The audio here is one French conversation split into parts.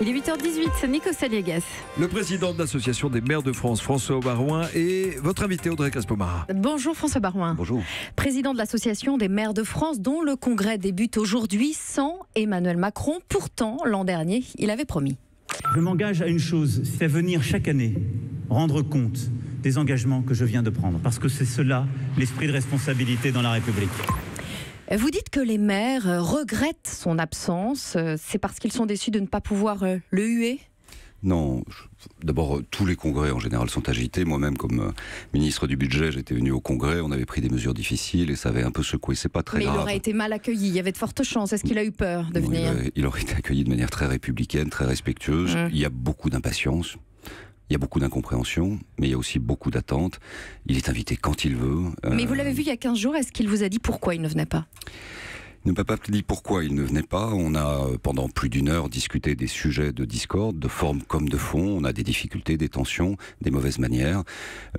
Il est 8h18, c'est Nico Saliegas. Le président de l'Association des maires de France, François Barouin, et votre invité Audrey Caspo-Mara. Bonjour François Barouin. Bonjour. Président de l'Association des maires de France, dont le congrès débute aujourd'hui sans Emmanuel Macron. Pourtant, l'an dernier, il avait promis. Je m'engage à une chose, c'est à venir chaque année rendre compte des engagements que je viens de prendre. Parce que c'est cela, l'esprit de responsabilité dans la République. Vous dites que les maires regrettent son absence. C'est parce qu'ils sont déçus de ne pas pouvoir le huer ? Non, d'abord tous les congrès en général sont agités. Moi-même comme ministre du budget, j'étais venu au congrès, on avait pris des mesures difficiles et ça avait un peu secoué, c'est pas très grave. Mais il aurait été mal accueilli, il y avait de fortes chances. Est-ce qu'il a eu peur de venir ? Il aurait été accueilli de manière très républicaine, très respectueuse. Il y a beaucoup d'impatience. Il y a beaucoup d'incompréhension, mais il y a aussi beaucoup d'attentes. Il est invité quand il veut. Mais vous l'avez vu il y a 15 jours, est-ce qu'il vous a dit pourquoi il ne venait pas ? Il ne m'a pas dit pourquoi il ne venait pas. On a pendant plus d'une heure discuté des sujets de discorde, de forme comme de fond. On a des difficultés, des tensions, des mauvaises manières.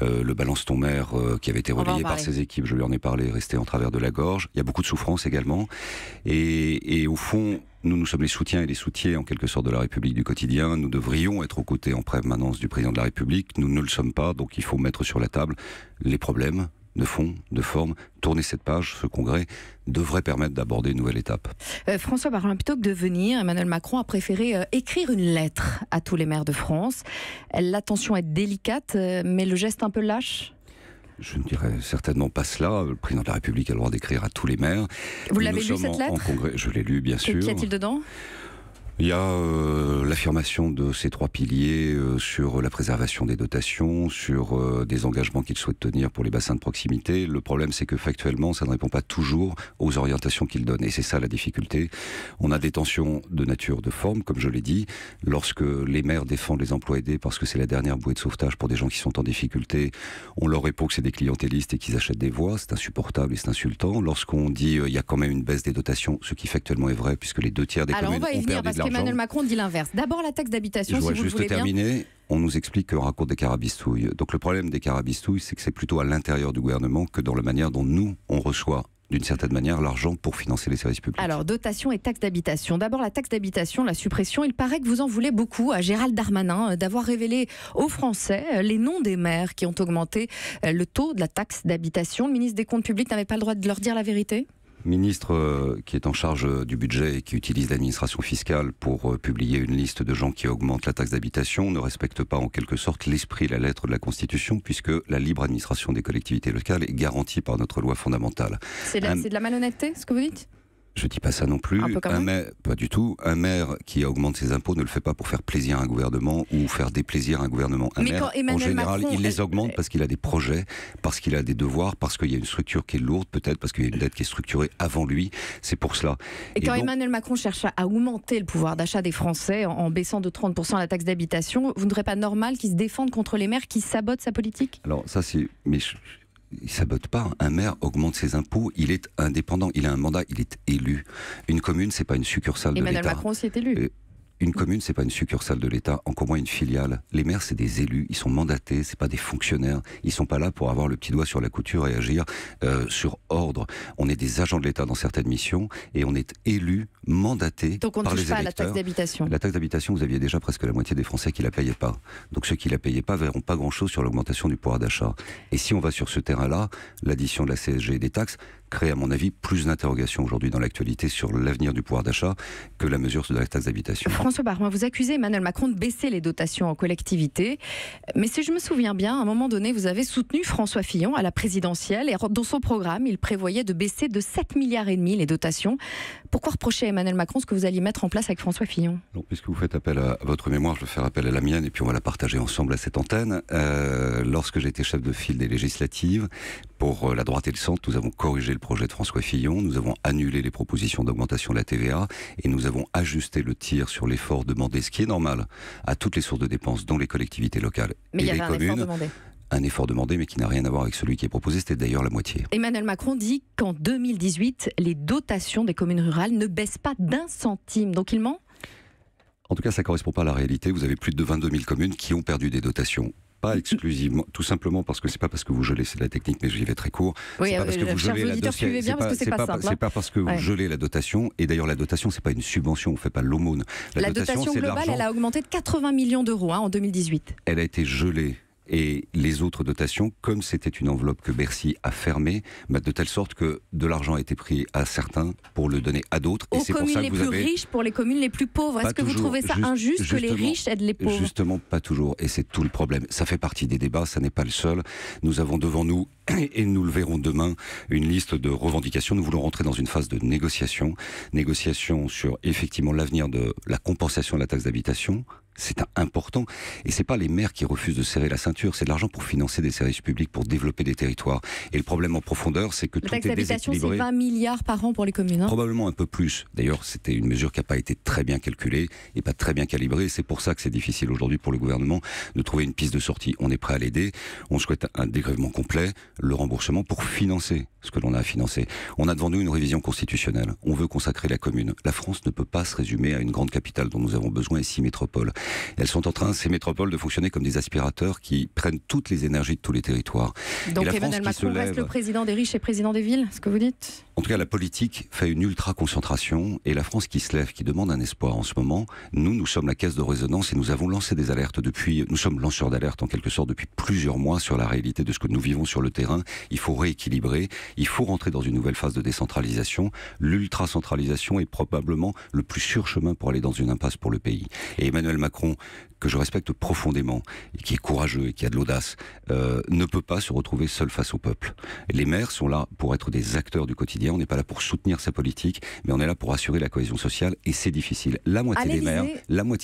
Le balance ton maire qui avait été relayé par ses équipes, je lui en ai parlé, resté en travers de la gorge. Il y a beaucoup de souffrance également. Et au fond, nous sommes les soutiens et les soutiers en quelque sorte de la République du quotidien. Nous devrions être aux côtés en permanence du président de la République. Nous ne le sommes pas, donc il faut mettre sur la table les problèmes de fond, de forme. Tourner cette page, ce congrès devrait permettre d'aborder une nouvelle étape. François Barouin, plutôt que de venir, Emmanuel Macron a préféré écrire une lettre à tous les maires de France. L'attention est délicate, mais le geste un peu lâche ? Je ne dirais certainement pas cela. Le président de la République a le droit d'écrire à tous les maires. Vous l'avez lu cette lettre ? Je l'ai lu, bien sûr. Qu'y a-t-il dedans ? Il y a l'affirmation de ces trois piliers sur la préservation des dotations, sur des engagements qu'il souhaite tenir pour les bassins de proximité. Le problème, c'est que factuellement, ça ne répond pas toujours aux orientations qu'il donne. Et c'est ça la difficulté. On a des tensions de nature, de forme, comme je l'ai dit. Lorsque les maires défendent les emplois aidés parce que c'est la dernière bouée de sauvetage pour des gens qui sont en difficulté, on leur répond que c'est des clientélistes et qu'ils achètent des voix. C'est insupportable et c'est insultant. Lorsqu'on dit il y a quand même une baisse des dotations, ce qui factuellement est vrai, puisque les 2 tiers des communes ont perdu de l'argent. Emmanuel Macron dit l'inverse. D'abord la taxe d'habitation, si vous le voulez bien. Je voudrais juste terminer. On nous explique qu'on raconte des carabistouilles. Donc le problème des carabistouilles, c'est que c'est plutôt à l'intérieur du gouvernement que dans la manière dont nous, on reçoit d'une certaine manière l'argent pour financer les services publics. Alors, dotation et taxe d'habitation. D'abord, la taxe d'habitation, la suppression. Il paraît que vous en voulez beaucoup à Gérald Darmanin d'avoir révélé aux Français les noms des maires qui ont augmenté le taux de la taxe d'habitation. Le ministre des Comptes publics n'avait pas le droit de leur dire la vérité ? Ministre qui est en charge du budget et qui utilise l'administration fiscale pour publier une liste de gens qui augmentent la taxe d'habitation ne respecte pas en quelque sorte l'esprit et la lettre de la Constitution, puisque la libre administration des collectivités locales est garantie par notre loi fondamentale. C'est de la malhonnêteté, ce que vous dites ? Je ne dis pas ça non plus. Pas du tout. Un maire qui augmente ses impôts ne le fait pas pour faire plaisir à un gouvernement ou faire déplaisir à un gouvernement. Un maire, en général, il les augmente parce qu'il a des projets, parce qu'il a des devoirs, parce qu'il y a une structure qui est lourde, peut-être parce qu'il y a une dette qui est structurée avant lui. C'est pour cela. Et quand Emmanuel Macron cherche à augmenter le pouvoir d'achat des Français en baissant de 30% la taxe d'habitation, vous ne trouvez pas normal qu'il se défende contre les maires qui sabotent sa politique ? Alors ça c'est... Il ne sabote pas. Un maire augmente ses impôts, il est indépendant, il a un mandat, il est élu. Une commune, c'est pas une succursale de l'État. Emmanuel Macron aussi est élu. Une commune, c'est pas une succursale de l'État, encore moins une filiale. Les maires, c'est des élus, ils sont mandatés, c'est pas des fonctionnaires. Ils sont pas là pour avoir le petit doigt sur la couture et agir sur ordre. On est des agents de l'État dans certaines missions et on est élus, mandatés par les électeurs. Donc on ne touche pas à la taxe d'habitation. La taxe d'habitation, vous aviez déjà presque la moitié des Français qui la payaient pas. Donc ceux qui la payaient pas verront pas grand-chose sur l'augmentation du pouvoir d'achat. Et si on va sur ce terrain-là, l'addition de la CSG et des taxes crée, à mon avis, plus d'interrogations aujourd'hui dans l'actualité sur l'avenir du pouvoir d'achat que la mesure de la taxe d'habitation. François Barouin, vous accusez Emmanuel Macron de baisser les dotations en collectivité. Mais si je me souviens bien, à un moment donné, vous avez soutenu François Fillon à la présidentielle et dans son programme, il prévoyait de baisser de 7,5 milliards les dotations. Pourquoi reprocher à Emmanuel Macron ce que vous alliez mettre en place avec François Fillon ? Non, puisque vous faites appel à votre mémoire, je vais faire appel à la mienne et puis on va la partager ensemble à cette antenne. Lorsque j'étais chef de file des législatives, pour la droite et le centre, nous avons corrigé le projet de François Fillon, nous avons annulé les propositions d'augmentation de la TVA et nous avons ajusté le tir sur l'effort demandé, ce qui est normal, à toutes les sources de dépenses, dont les collectivités locales et les communes. Un effort demandé, mais qui n'a rien à voir avec celui qui est proposé, c'était d'ailleurs la moitié. Emmanuel Macron dit qu'en 2018, les dotations des communes rurales ne baissent pas d'1 centime, donc il ment ? En tout cas, ça ne correspond pas à la réalité. Vous avez plus de 22 000 communes qui ont perdu des dotations. pas exclusivement, tout simplement parce que c'est pas parce que vous gelez, c'est de la technique, mais j'y vais très court. Oui, c'est pas parce que vous gelez la dotation. C'est pas parce que vous gelez la dotation. Et d'ailleurs, la dotation, c'est pas une subvention, on fait pas l'aumône. La dotation globale, elle a augmenté de 80 millions d'euros en 2018. Elle a été gelée. Et les autres dotations, comme c'était une enveloppe que Bercy a fermée, de telle sorte que de l'argent a été pris à certains pour le donner à d'autres. Aux communes les plus riches pour les communes les plus pauvres. Est-ce que vous trouvez ça injuste que les riches aident les pauvres? Justement, pas toujours. Et c'est tout le problème. Ça fait partie des débats, ça n'est pas le seul. Nous avons devant nous, et nous le verrons demain, une liste de revendications. Nous voulons rentrer dans une phase de négociation. Négociation sur effectivement l'avenir de la compensation de la taxe d'habitation. C'est important. Et c'est pas les maires qui refusent de serrer la ceinture, c'est de l'argent pour financer des services publics, pour développer des territoires. Et le problème en profondeur, c'est que tout est déséquilibré. La taxe d'habitation, c'est 20 milliards par an pour les communes. Hein. Probablement un peu plus. D'ailleurs, c'était une mesure qui n'a pas été très bien calculée et pas très bien calibrée. C'est pour ça que c'est difficile aujourd'hui pour le gouvernement de trouver une piste de sortie. On est prêt à l'aider. On souhaite un dégrèvement complet, le remboursement pour financer ce que l'on a à financer. On a devant nous une révision constitutionnelle. On veut consacrer la commune. La France ne peut pas se résumer à une grande capitale dont nous avons besoin et 6 métropoles. Elles sont en train, ces métropoles, de fonctionner comme des aspirateurs qui prennent toutes les énergies de tous les territoires. Donc Emmanuel Macron reste le président des riches et président des villes, ce que vous dites? En tout cas, la politique fait une ultra-concentration et la France qui se lève, qui demande un espoir en ce moment, nous sommes la caisse de résonance et nous avons lancé des alertes nous sommes lanceurs d'alerte en quelque sorte depuis plusieurs mois sur la réalité de ce que nous vivons sur le terrain. Il faut rééquilibrer, il faut rentrer dans une nouvelle phase de décentralisation. L'ultra-centralisation est probablement le plus sûr chemin pour aller dans une impasse pour le pays. Et Emmanuel Macron, que je respecte profondément, et qui est courageux et qui a de l'audace, ne peut pas se retrouver seul face au peuple. Les maires sont là pour être des acteurs du quotidien, on n'est pas là pour soutenir sa politique, mais on est là pour assurer la cohésion sociale, et c'est difficile. La moitié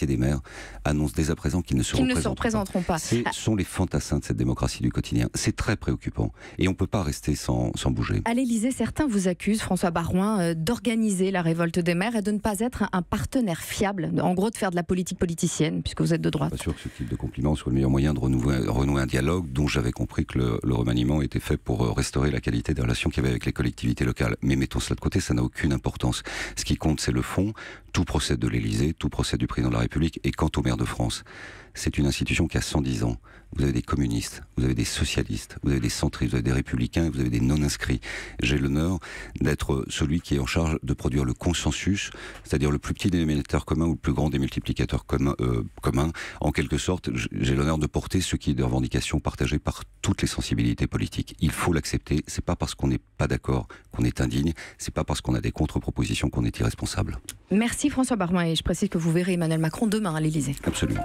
des maires annoncent dès à présent qu'ils ne se représenteront pas. Ce sont les fantassins de cette démocratie du quotidien. C'est très préoccupant, et on ne peut pas rester sans bouger. À l'Élysée, certains vous accusent, François Baroin, d'organiser la révolte des maires et de ne pas être un partenaire fiable, en gros de faire de la politique politicienne, puisque vous êtes de droite. Pas sûr que ce type de compliment soit le meilleur moyen de renouer un dialogue dont j'avais compris que le remaniement était fait pour restaurer la qualité des relations qu'il y avait avec les collectivités locales. Mais mettons cela de côté, ça n'a aucune importance. Ce qui compte, c'est le fond. Tout procède de l'Élysée, tout procède du président de la République. Et quant au maire de France, c'est une institution qui a 110 ans. Vous avez des communistes, vous avez des socialistes, vous avez des centristes, vous avez des républicains, vous avez des non-inscrits. J'ai l'honneur d'être celui qui est en charge de produire le consensus, c'est-à-dire le plus petit dénominateur commun ou le plus grand des multiplicateurs communs. En quelque sorte, j'ai l'honneur de porter ce qui est des revendications partagées par toutes les sensibilités politiques. Il faut l'accepter. C'est pas parce qu'on n'est pas d'accord qu'on est indigne. C'est pas parce qu'on a des contre-propositions qu'on est irresponsable. Merci François Baroin, et je précise que vous verrez Emmanuel Macron demain à l'Élysée. Absolument.